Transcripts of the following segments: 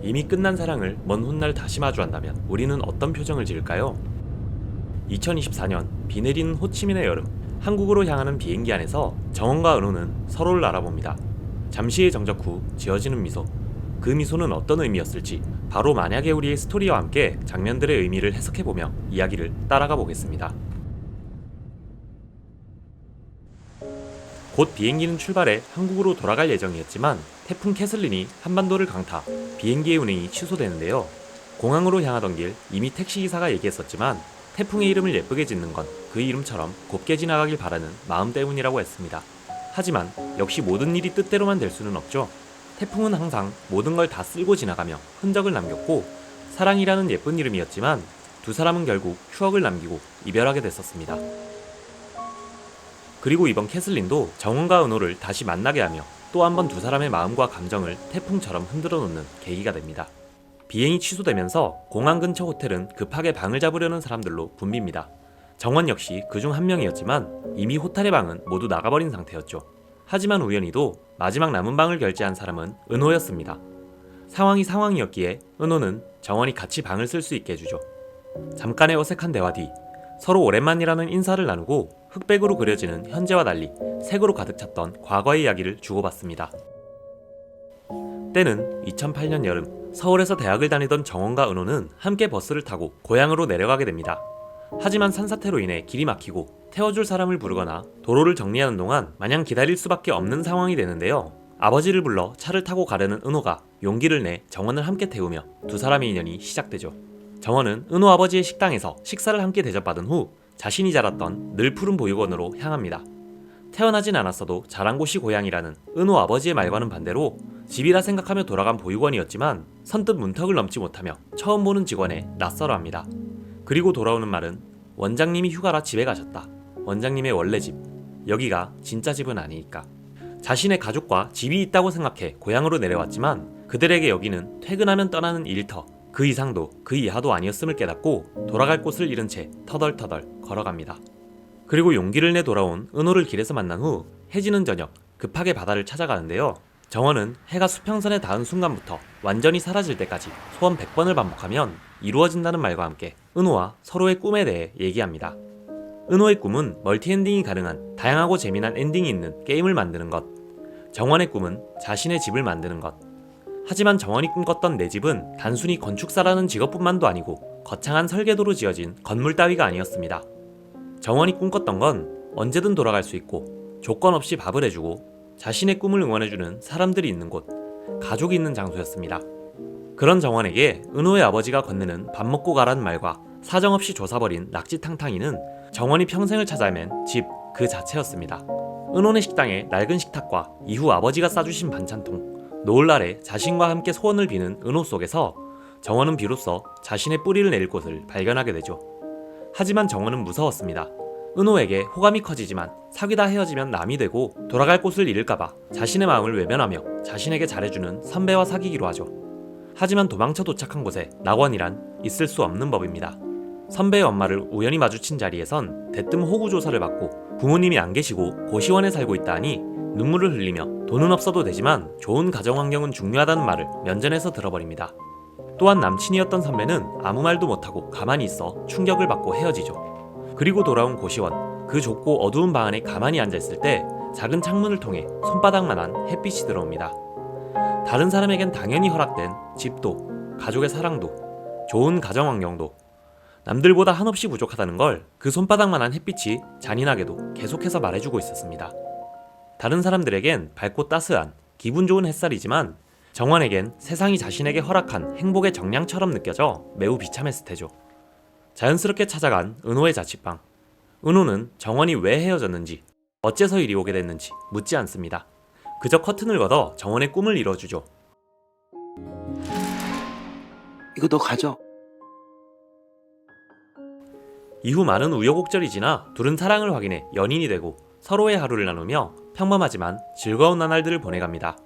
이미 끝난 사랑을 먼 훗날 다시 마주한다면 우리는 어떤 표정을 지을까요? 2024년 비 내리는 호치민의 여름, 한국으로 향하는 비행기 안에서 정원과 은호는 서로를 알아봅니다. 잠시의 정적 후 지어지는 미소. 그 미소는 어떤 의미였을지 바로 만약에 우리의 스토리와 함께 장면들의 의미를 해석해보며 이야기를 따라가 보겠습니다. 곧 비행기는 출발해 한국으로 돌아갈 예정이었지만 태풍 캐슬린이 한반도를 강타, 비행기의 운행이 취소되는데요. 공항으로 향하던 길 이미 택시기사가 얘기했었지만 태풍의 이름을 예쁘게 짓는 건 그 이름처럼 곱게 지나가길 바라는 마음 때문이라고 했습니다. 하지만 역시 모든 일이 뜻대로만 될 수는 없죠. 태풍은 항상 모든 걸 다 쓸고 지나가며 흔적을 남겼고 사랑이라는 예쁜 이름이었지만 두 사람은 결국 추억을 남기고 이별하게 됐었습니다. 그리고 이번 캐슬린도 정원과 은호를 다시 만나게 하며 또 한 번 두 사람의 마음과 감정을 태풍처럼 흔들어 놓는 계기가 됩니다. 비행이 취소되면서 공항 근처 호텔은 급하게 방을 잡으려는 사람들로 붐빕니다. 정원 역시 그중 한 명이었지만 이미 호텔의 방은 모두 나가버린 상태였죠. 하지만 우연히도 마지막 남은 방을 결제한 사람은 은호였습니다. 상황이 상황이었기에 은호는 정원이 같이 방을 쓸 수 있게 해주죠. 잠깐의 어색한 대화 뒤 서로 오랜만이라는 인사를 나누고 흑백으로 그려지는 현재와 달리 색으로 가득 찼던 과거의 이야기를 주고받습니다. 때는 2008년 여름, 서울에서 대학을 다니던 정원과 은호는 함께 버스를 타고 고향으로 내려가게 됩니다. 하지만 산사태로 인해 길이 막히고 태워줄 사람을 부르거나 도로를 정리하는 동안 마냥 기다릴 수밖에 없는 상황이 되는데요. 아버지를 불러 차를 타고 가려는 은호가 용기를 내 정원을 함께 태우며 두 사람의 인연이 시작되죠. 정원은 은호 아버지의 식당에서 식사를 함께 대접받은 후 자신이 자랐던 늘 푸른 보육원으로 향합니다. 태어나진 않았어도 자란 곳이 고향이라는 은호 아버지의 말과는 반대로 집이라 생각하며 돌아간 보육원이었지만 선뜻 문턱을 넘지 못하며 처음 보는 직원에 낯설어합니다. 그리고 돌아오는 말은 원장님이 휴가라 집에 가셨다. 원장님의 원래 집. 여기가 진짜 집은 아니니까. 자신의 가족과 집이 있다고 생각해 고향으로 내려왔지만 그들에게 여기는 퇴근하면 떠나는 일터, 그 이상도 그 이하도 아니었음을 깨닫고 돌아갈 곳을 잃은 채 터덜터덜 걸어갑니다. 그리고 용기를 내 돌아온 은호를 길에서 만난 후 해지는 저녁 급하게 바다를 찾아가는데요. 정원은 해가 수평선에 닿은 순간부터 완전히 사라질 때까지 소원 100번을 반복하면 이루어진다는 말과 함께 은호와 서로의 꿈에 대해 얘기합니다. 은호의 꿈은 멀티엔딩이 가능한 다양하고 재미난 엔딩이 있는 게임을 만드는 것. 정원의 꿈은 자신의 집을 만드는 것. 하지만 정원이 꿈꿨던 내 집은 단순히 건축사라는 직업뿐만도 아니고 거창한 설계도로 지어진 건물 따위가 아니었습니다. 정원이 꿈꿨던 건 언제든 돌아갈 수 있고 조건 없이 밥을 해주고 자신의 꿈을 응원해주는 사람들이 있는 곳, 가족이 있는 장소였습니다. 그런 정원에게 은호의 아버지가 건네는 밥 먹고 가라는 말과 사정없이 조사버린 낙지탕탕이는 정원이 평생을 찾아 헤맨 집 그 자체였습니다. 은호네 식당의 낡은 식탁과 이후 아버지가 싸주신 반찬통, 노을날에 자신과 함께 소원을 비는 은호 속에서 정원은 비로소 자신의 뿌리를 내릴 곳을 발견하게 되죠. 하지만 정원은 무서웠습니다. 은호에게 호감이 커지지만 사귀다 헤어지면 남이 되고 돌아갈 곳을 잃을까봐 자신의 마음을 외면하며 자신에게 잘해주는 선배와 사귀기로 하죠. 하지만 도망쳐 도착한 곳에 낙원이란 있을 수 없는 법입니다. 선배의 엄마를 우연히 마주친 자리에선 대뜸 호구 조사를 받고 부모님이 안 계시고 고시원에 살고 있다 하니 눈물을 흘리며 돈은 없어도 되지만 좋은 가정 환경은 중요하다는 말을 면전에서 들어버립니다. 또한 남친이었던 선배는 아무 말도 못하고 가만히 있어 충격을 받고 헤어지죠. 그리고 돌아온 고시원, 그 좁고 어두운 방 안에 가만히 앉아있을 때 작은 창문을 통해 손바닥만한 햇빛이 들어옵니다. 다른 사람에겐 당연히 허락된 집도, 가족의 사랑도, 좋은 가정 환경도 남들보다 한없이 부족하다는 걸 그 손바닥만한 햇빛이 잔인하게도 계속해서 말해주고 있었습니다. 다른 사람들에겐 밝고 따스한 기분 좋은 햇살이지만 정원에겐 세상이 자신에게 허락한 행복의 정량처럼 느껴져 매우 비참했을 테죠. 자연스럽게 찾아간 은호의 자취방. 은호는 정원이 왜 헤어졌는지, 어째서 이리 오게 됐는지 묻지 않습니다. 그저 커튼을 걷어 정원의 꿈을 이뤄주죠. 이거 너 가져. 이후 많은 우여곡절이 지나 둘은 사랑을 확인해 연인이 되고 서로의 하루를 나누며 평범하지만 즐거운 나날들을 보내갑니다.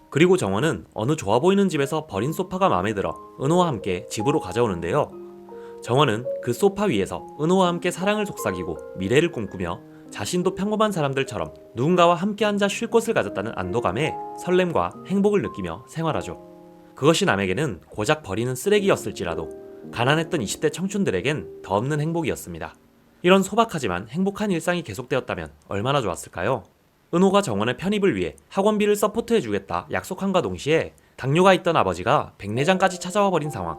그리고 정원은 어느 좋아 보이는 집에서 버린 소파가 마음에 들어 은호와 함께 집으로 가져오는데요. 정원은 그 소파 위에서 은호와 함께 사랑을 속삭이고 미래를 꿈꾸며 자신도 평범한 사람들처럼 누군가와 함께 앉아 쉴 곳을 가졌다는 안도감에 설렘과 행복을 느끼며 생활하죠. 그것이 남에게는 고작 버리는 쓰레기였을지라도 가난했던 20대 청춘들에겐 더 없는 행복이었습니다. 이런 소박하지만 행복한 일상이 계속되었다면 얼마나 좋았을까요? 은호가 정원의 편입을 위해 학원비를 서포트해주겠다 약속한과 동시에 당뇨가 있던 아버지가 백내장까지 찾아와 버린 상황.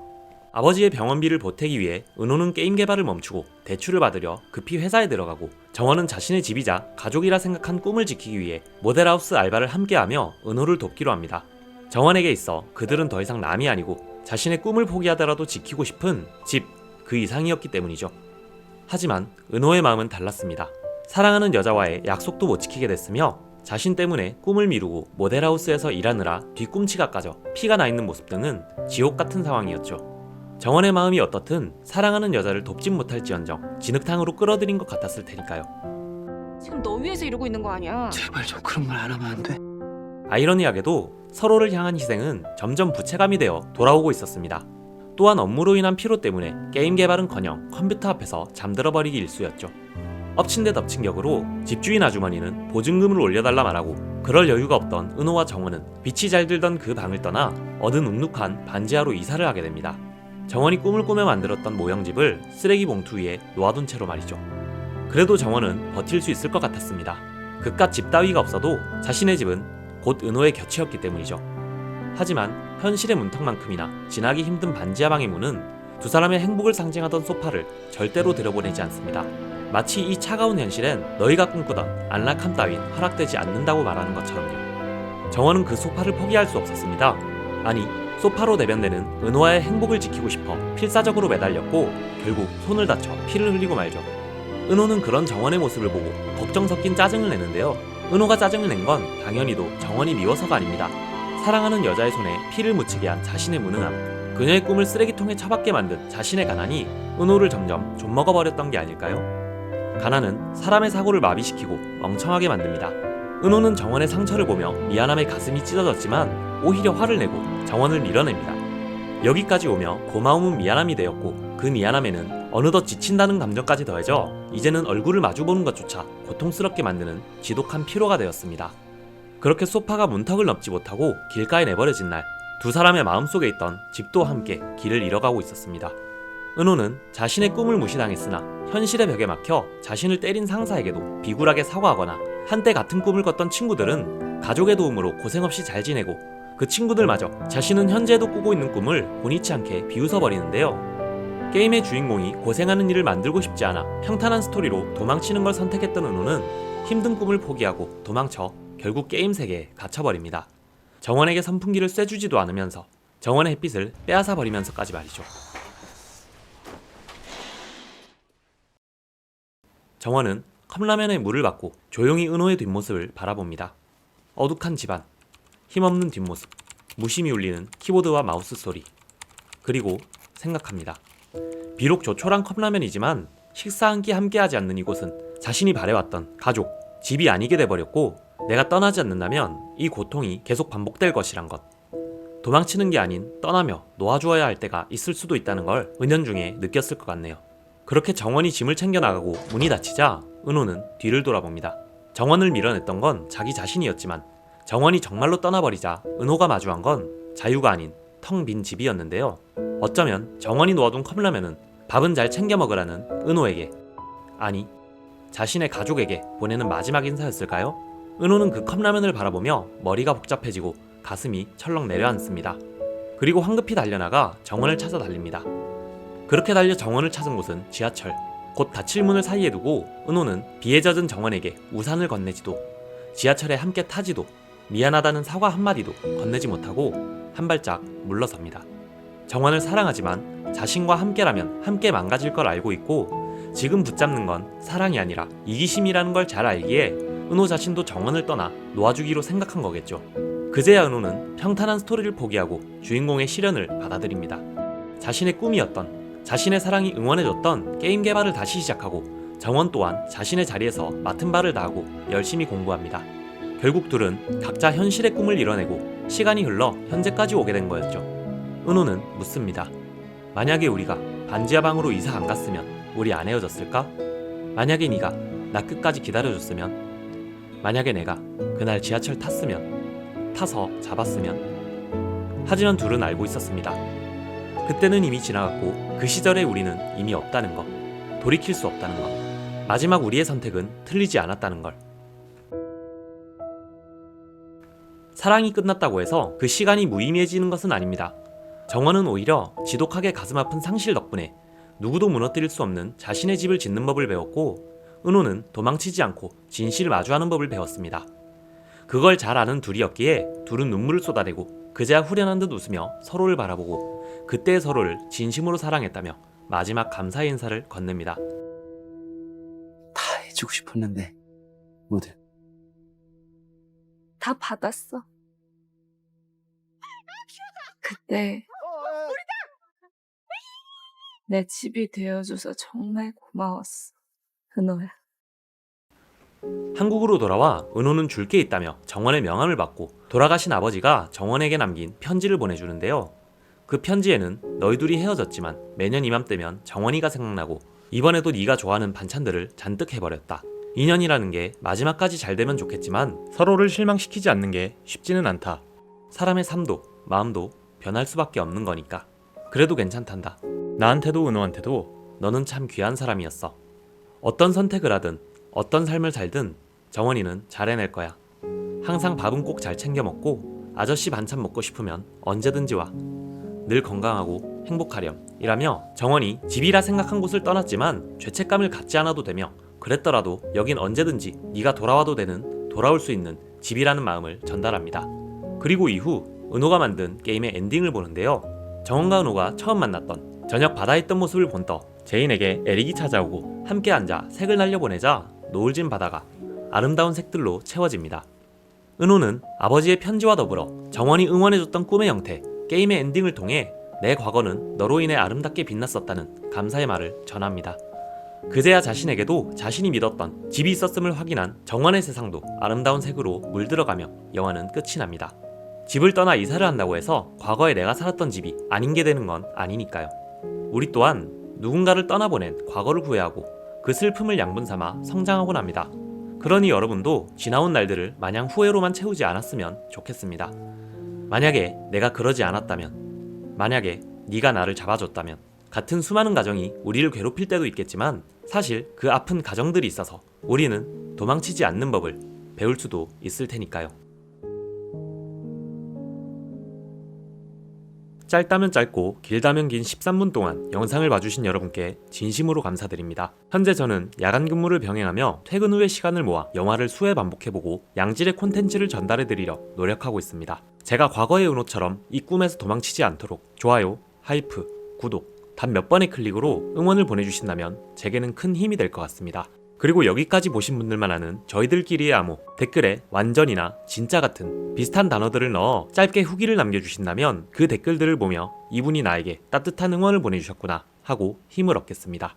아버지의 병원비를 보태기 위해 은호는 게임 개발을 멈추고 대출을 받으려 급히 회사에 들어가고, 정원은 자신의 집이자 가족이라 생각한 꿈을 지키기 위해 모델하우스 알바를 함께하며 은호를 돕기로 합니다. 정원에게 있어 그들은 더 이상 남이 아니고 자신의 꿈을 포기하더라도 지키고 싶은 집, 그 이상이었기 때문이죠. 하지만 은호의 마음은 달랐습니다. 사랑하는 여자와의 약속도 못 지키게 됐으며 자신 때문에 꿈을 미루고 모델하우스에서 일하느라 뒤꿈치가 까져 피가 나 있는 모습 등은 지옥 같은 상황이었죠. 정원의 마음이 어떻든 사랑하는 여자를 돕진 못할지언정 진흙탕으로 끌어들인 것 같았을 테니까요. 지금 너 위해서 이러고 있는 거 아니야? 제발 좀 그런 말 안 하면 안 돼? 아이러니하게도 서로를 향한 희생은 점점 부채감이 되어 돌아오고 있었습니다. 또한 업무로 인한 피로 때문에 게임 개발은커녕 컴퓨터 앞에서 잠들어버리기 일쑤였죠. 엎친 데 덮친 격으로 집주인 아주머니는 보증금을 올려달라 말하고, 그럴 여유가 없던 은호와 정원은 빛이 잘 들던 그 방을 떠나 어느 눅눅한 반지하로 이사를 하게 됩니다. 정원이 꿈을 꾸며 만들었던 모형집을 쓰레기 봉투 위에 놓아둔 채로 말이죠. 그래도 정원은 버틸 수 있을 것 같았습니다. 그깟 집 따위가 없어도 자신의 집은 곧 은호의 곁이었기 때문이죠. 하지만 현실의 문턱만큼이나 지나기 힘든 반지하 방의 문은 두 사람의 행복을 상징하던 소파를 절대로 들여보내지 않습니다. 마치 이 차가운 현실엔 너희가 꿈꾸던 안락함 따윈 허락되지 않는다고 말하는 것처럼요. 정원은 그 소파를 포기할 수 없었습니다. 아니, 소파로 내변되는 은호와의 행복을 지키고 싶어 필사적으로 매달렸고 결국 손을 다쳐 피를 흘리고 말죠. 은호는 그런 정원의 모습을 보고 걱정 섞인 짜증을 내는데요. 은호가 짜증을 낸 건 당연히도 정원이 미워서가 아닙니다. 사랑하는 여자의 손에 피를 묻히게 한 자신의 무능함, 그녀의 꿈을 쓰레기통에 처박게 만든 자신의 가난이 은호를 점점 좀먹어버렸던 게 아닐까요? 가난은 사람의 사고를 마비시키고 멍청하게 만듭니다. 은호는 정원의 상처를 보며 미안함에 가슴이 찢어졌지만 오히려 화를 내고 정원을 밀어냅니다. 여기까지 오며 고마움은 미안함이 되었고, 그 미안함에는 어느덧 지친다는 감정까지 더해져 이제는 얼굴을 마주보는 것조차 고통스럽게 만드는 지독한 피로가 되었습니다. 그렇게 소파가 문턱을 넘지 못하고 길가에 내버려진 날, 두 사람의 마음속에 있던 집도 함께 길을 잃어가고 있었습니다. 은호는 자신의 꿈을 무시당했으나 현실의 벽에 막혀 자신을 때린 상사에게도 비굴하게 사과하거나, 한때 같은 꿈을 꿨던 친구들은 가족의 도움으로 고생 없이 잘 지내고, 그 친구들마저 자신은 현재도 꾸고 있는 꿈을 본의치 않게 비웃어버리는데요. 게임의 주인공이 고생하는 일을 만들고 싶지 않아 평탄한 스토리로 도망치는 걸 선택했던 은호는 힘든 꿈을 포기하고 도망쳐 결국 게임 세계에 갇혀버립니다. 정원에게 선풍기를 쐬주지도 않으면서 정원의 햇빛을 빼앗아버리면서까지 말이죠. 정원은 컵라면에 물을 받고 조용히 은호의 뒷모습을 바라봅니다. 어둑한 집안, 힘없는 뒷모습, 무심히 울리는 키보드와 마우스 소리. 그리고 생각합니다. 비록 조촐한 컵라면이지만 식사 한 끼 함께하지 않는 이곳은 자신이 바래왔던 가족, 집이 아니게 돼버렸고, 내가 떠나지 않는다면 이 고통이 계속 반복될 것이란 것. 도망치는 게 아닌 떠나며 놓아주어야 할 때가 있을 수도 있다는 걸 은연중에 느꼈을 것 같네요. 그렇게 정원이 짐을 챙겨나가고 문이 닫히자 은호는 뒤를 돌아봅니다. 정원을 밀어냈던 건 자기 자신이었지만 정원이 정말로 떠나버리자 은호가 마주한 건 자유가 아닌 텅 빈 집이었는데요. 어쩌면 정원이 놓아둔 컵라면은 밥은 잘 챙겨 먹으라는 은호에게, 아니 자신의 가족에게 보내는 마지막 인사였을까요? 은호는 그 컵라면을 바라보며 머리가 복잡해지고 가슴이 철렁 내려앉습니다. 그리고 황급히 달려나가 정원을 찾아 달립니다. 그렇게 달려 정원을 찾은 곳은 지하철. 곧 닫힐 문을 사이에 두고 은호는 비에 젖은 정원에게 우산을 건네지도, 지하철에 함께 타지도, 미안하다는 사과 한마디도 건네지 못하고 한 발짝 물러섭니다. 정원을 사랑하지만 자신과 함께라면 함께 망가질 걸 알고 있고, 지금 붙잡는 건 사랑이 아니라 이기심이라는 걸 잘 알기에 은호 자신도 정원을 떠나 놓아주기로 생각한 거겠죠. 그제야 은호는 평탄한 스토리를 포기하고 주인공의 시련을 받아들입니다. 자신의 꿈이었던, 자신의 사랑이 응원해줬던 게임 개발을 다시 시작하고, 정원 또한 자신의 자리에서 맡은 바를 다하고 열심히 공부합니다. 결국 둘은 각자 현실의 꿈을 이뤄내고 시간이 흘러 현재까지 오게 된 거였죠. 은호는 묻습니다. 만약에 우리가 반지하 방으로 이사 안 갔으면 우리 안 헤어졌을까? 만약에 네가 나 끝까지 기다려줬으면? 만약에 내가 그날 지하철 탔으면? 타서 잡았으면? 하지만 둘은 알고 있었습니다. 그때는 이미 지나갔고 그 시절의 우리는 이미 없다는 것, 돌이킬 수 없다는 것, 마지막 우리의 선택은 틀리지 않았다는 걸. 사랑이 끝났다고 해서 그 시간이 무의미해지는 것은 아닙니다. 정원은 오히려 지독하게 가슴 아픈 상실 덕분에 누구도 무너뜨릴 수 없는 자신의 집을 짓는 법을 배웠고, 은호는 도망치지 않고 진실을 마주하는 법을 배웠습니다. 그걸 잘 아는 둘이었기에 둘은 눈물을 쏟아내고 그제야 후련한 듯 웃으며 서로를 바라보고 그때의 서로를 진심으로 사랑했다며 마지막 감사의 인사를 건넵니다. 다 해주고 싶었는데 모두 다 받았어. 그때 내 집이 되어줘서 정말 고마웠어, 은호야. 한국으로 돌아와 은호는 줄 게 있다며 정원의 명함을 받고 돌아가신 아버지가 정원에게 남긴 편지를 보내주는데요. 그 편지에는 너희 둘이 헤어졌지만 매년 이맘때면 정원이가 생각나고 이번에도 네가 좋아하는 반찬들을 잔뜩 해버렸다. 인연이라는 게 마지막까지 잘 되면 좋겠지만 서로를 실망시키지 않는 게 쉽지는 않다. 사람의 삶도 마음도 변할 수밖에 없는 거니까. 그래도 괜찮단다. 나한테도 은호한테도 너는 참 귀한 사람이었어. 어떤 선택을 하든 어떤 삶을 살든 정원이는 잘 해낼 거야. 항상 밥은 꼭 잘 챙겨 먹고 아저씨 반찬 먹고 싶으면 언제든지 와. 늘 건강하고 행복하렴 이라며 정원이 집이라 생각한 곳을 떠났지만 죄책감을 갖지 않아도 되며 그랬더라도 여긴 언제든지 네가 돌아와도 되는, 돌아올 수 있는 집이라는 마음을 전달합니다. 그리고 이후 은호가 만든 게임의 엔딩을 보는데요. 정원과 은호가 처음 만났던 저녁 바다에 있던 모습을 본떠 제인에게 에릭이 찾아오고 함께 앉아 색을 날려보내자 노을진 바다가 아름다운 색들로 채워집니다. 은호는 아버지의 편지와 더불어 정원이 응원해줬던 꿈의 형태, 게임의 엔딩을 통해 내 과거는 너로 인해 아름답게 빛났었다는 감사의 말을 전합니다. 그제야 자신에게도 자신이 믿었던 집이 있었음을 확인한 정원의 세상도 아름다운 색으로 물들어가며 영화는 끝이 납니다. 집을 떠나 이사를 한다고 해서 과거에 내가 살았던 집이 아닌 게 되는 건 아니니까요. 우리 또한 누군가를 떠나보낸 과거를 후회하고 그 슬픔을 양분 삼아 성장하곤 합니다. 그러니 여러분도 지나온 날들을 마냥 후회로만 채우지 않았으면 좋겠습니다. 만약에 내가 그러지 않았다면, 만약에 네가 나를 잡아줬다면, 같은 수많은 가정이 우리를 괴롭힐 때도 있겠지만 사실 그 아픈 가정들이 있어서 우리는 도망치지 않는 법을 배울 수도 있을 테니까요. 짧다면 짧고 길다면 긴 13분 동안 영상을 봐주신 여러분께 진심으로 감사드립니다. 현재 저는 야간 근무를 병행하며 퇴근 후의 시간을 모아 영화를 수회 반복해보고 양질의 콘텐츠를 전달해드리려 노력하고 있습니다. 제가 과거의 은호처럼 이 꿈에서 도망치지 않도록 좋아요, 하이프, 구독 단 몇 번의 클릭으로 응원을 보내주신다면 제게는 큰 힘이 될 것 같습니다. 그리고 여기까지 보신 분들만 아는 저희들끼리의 암호, 댓글에 완전이나 진짜 같은 비슷한 단어들을 넣어 짧게 후기를 남겨주신다면 그 댓글들을 보며 이분이 나에게 따뜻한 응원을 보내주셨구나 하고 힘을 얻겠습니다.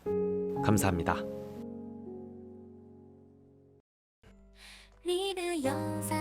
감사합니다. 리뷰 영상